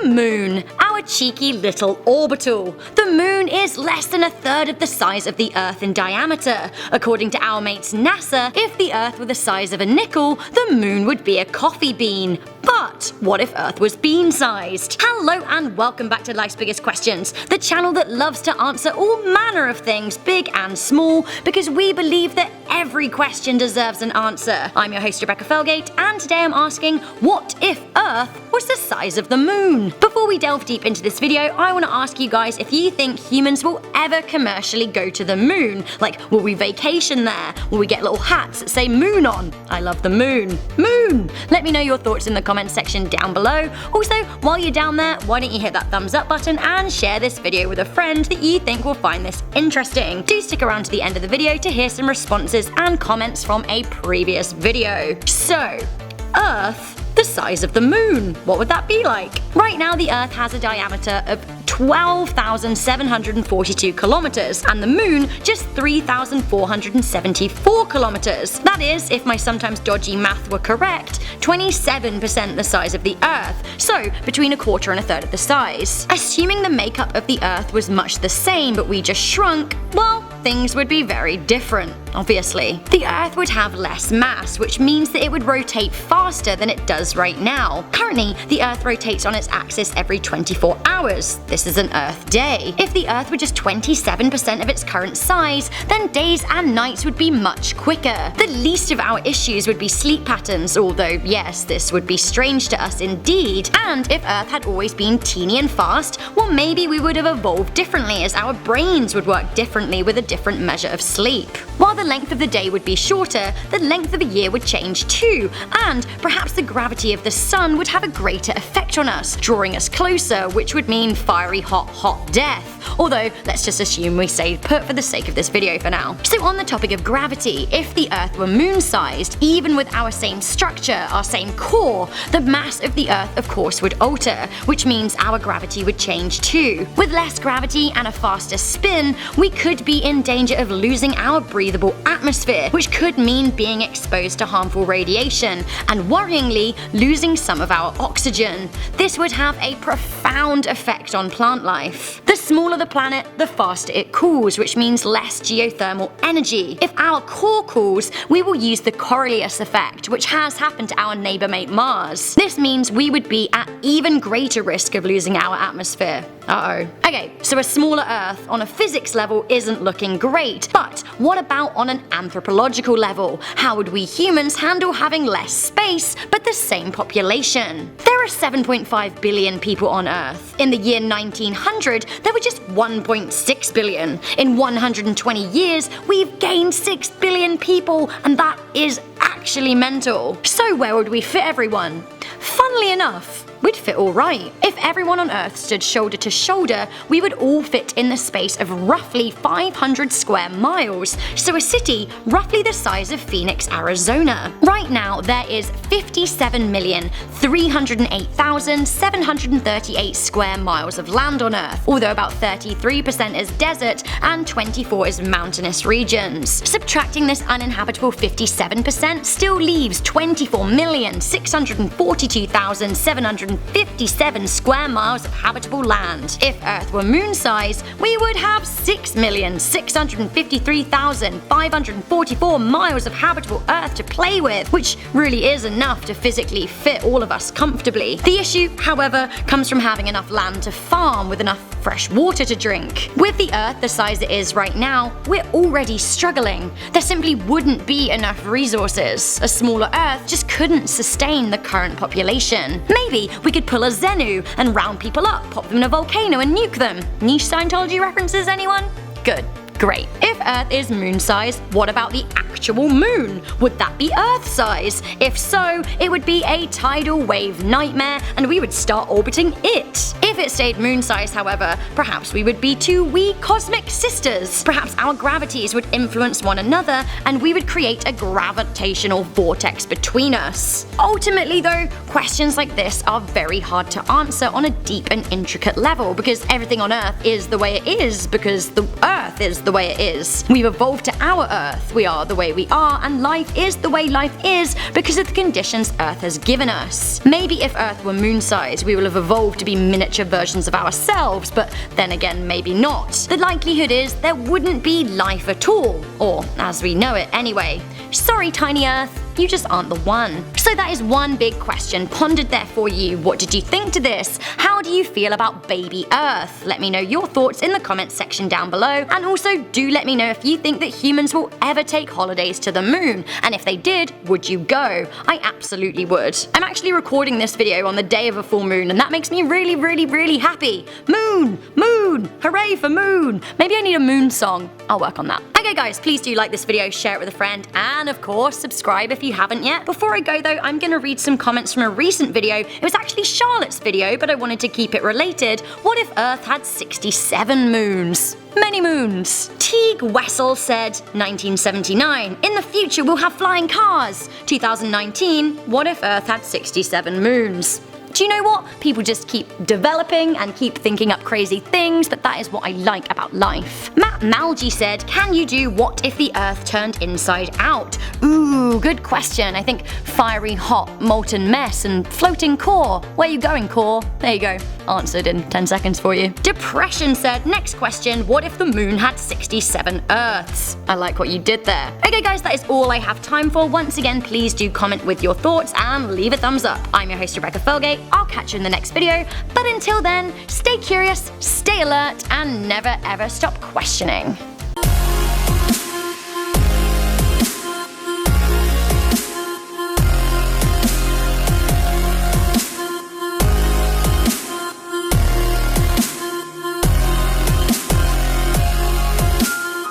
The moon, our cheeky little orbital. The moon is less than a third of the size of the Earth in diameter. According to our mates NASA, if the Earth were the size of a nickel, the moon would be a coffee bean. But what if Earth was bean-sized? Hello and welcome back to Life's Biggest Questions, the channel that loves to answer all manner of things, big and small, because we believe that every question deserves an answer. I'm your host Rebecca Felgate, and today I'm asking, what if Earth was the size of the moon? Before we delve deep into this video, I want to ask you guys if you think humans will ever commercially go to the moon. Like, will we vacation there? Will we get little hats that say moon on? I love the moon. Moon! Let me know your thoughts in the comment section down below. Also, while you're down there, why don't you hit that thumbs up button and share this video with a friend that you think will find this interesting. Do stick around to the end of the video to hear some responses and comments from a previous video. So, Earth the size of the moon. What would that be like? Right now the Earth has a diameter of 12,742 kilometers and the moon just 3,474 kilometers. That is, if my sometimes dodgy math were correct, 27% the size of the Earth, so between a quarter and a third of the size. Assuming the makeup of the Earth was much the same but we just shrunk, well, things would be very different, obviously. The Earth would have less mass, which means that it would rotate faster than it does right now. Currently, the Earth rotates on its axis every 24 hours. This is an Earth day. If the Earth were just 27% of its current size, then days and nights would be much quicker. The least of our issues would be sleep patterns, although yes, this would be strange to us indeed. And if Earth had always been teeny and fast, well maybe we would have evolved differently as our brains would work differently with a different measure of sleep. While the length of the day would be shorter, the length of a year would change too, and perhaps the gravity of the sun would have a greater effect on us, drawing us closer, which would mean fiery hot death. Although, let's just assume we stay put for the sake of this video for now. So on the topic of gravity, if the Earth were moon-sized, even with our same structure, our same core, the mass of the Earth of course would alter, which means our gravity would change too. With less gravity and a faster spin, we could be in danger of losing our breathable atmosphere, which could mean being exposed to harmful radiation, and worryingly, losing some of our oxygen. This would have a profound effect on plant life. The smaller the planet, the faster it cools, which means less geothermal energy. If our core cools, we will use the Coriolis effect, which has happened to our neighbor mate Mars. This means we would be at even greater risk of losing our atmosphere. Okay, so a smaller Earth on a physics level isn't looking great, but what about on an anthropological level? How would we humans handle having less space but the same population? There are 7.5 billion people on Earth. In the year 1900, there were just 1.6 billion. In 120 years, we've gained 6 billion people, and that is actually mental. So where would we fit everyone? Funnily enough, we'd fit alright. If everyone on Earth stood shoulder to shoulder, we would all fit in the space of roughly 500 square miles, so a city roughly the size of Phoenix, Arizona. Right now, there is 57,308,738 square miles of land on Earth, although about 33% is desert and 24% is mountainous regions. Subtracting this uninhabitable 57% still leaves 24,642,757 square miles of habitable land. If Earth were moon-sized, we would have 6,653,544 miles of habitable Earth to play with, which really is enough to physically fit all of us comfortably. The issue, however, comes from having enough land to farm with enough fresh water to drink. With the Earth the size it is right now, we're already struggling. There simply wouldn't be enough resources. A smaller Earth just couldn't sustain the current population. Maybe we could pull a Xenu and round people up, pop them in a volcano and nuke them. Niche Scientology references, anyone? Good. Great. If Earth is moon-sized, what about the actual moon? Would that be Earth-size? If so, it would be a tidal wave nightmare and we would start orbiting it. If If it stayed moon-sized, however, perhaps we would be two wee cosmic sisters. Perhaps our gravities would influence one another, and we would create a gravitational vortex between us. Ultimately though, questions like this are very hard to answer on a deep and intricate level, because everything on Earth is the way it is because the Earth is the way it is. We've evolved to our Earth, we are the way we are, and life is the way life is because of the conditions Earth has given us. Maybe if Earth were moon-sized, we will have evolved to be miniature versions of ourselves, but then again maybe not. The likelihood is there wouldn't be life at all, or as we know it anyway. Sorry, tiny Earth, you just aren't the one. So that is one big question pondered there for you. What did you think to this? How do you feel about baby Earth? Let me know your thoughts in the comments section down below, and also do let me know if you think that humans will ever take holidays to the moon, and if they did, would you go? I absolutely would. I'm actually recording this video on the day of a full moon, and that makes me really happy. Moon! Moon! Hooray for moon! Maybe I need a moon song. I'll work on that. Okay guys, please do like this video, share it with a friend, and of course subscribe if you haven't yet. Before I go though, I'm gonna read some comments from a recent video. It was actually Charlotte's video, but I wanted to keep it related. What if Earth had 67 moons? Many moons. Teague Wessel said, 1979, in the future we'll have flying cars. 2019, what if Earth had 67 moons? Do you know what? People just keep developing and keep thinking up crazy things, but that is what I like about life. Matt Malgi said, can you do what if the Earth turned inside out? Ooh, good question. I think fiery, hot, molten mess and floating core. Where you going, core? There you go. Answered in 10 seconds for you. Depression said, next question, what if the moon had 67 Earths? I like what you did there. Okay guys, that is all I have time for. Once again, please do comment with your thoughts and leave a thumbs up. I'm your host Rebecca Felgate. I'll catch you in the next video, but until then, stay curious, stay alert, and never ever stop questioning.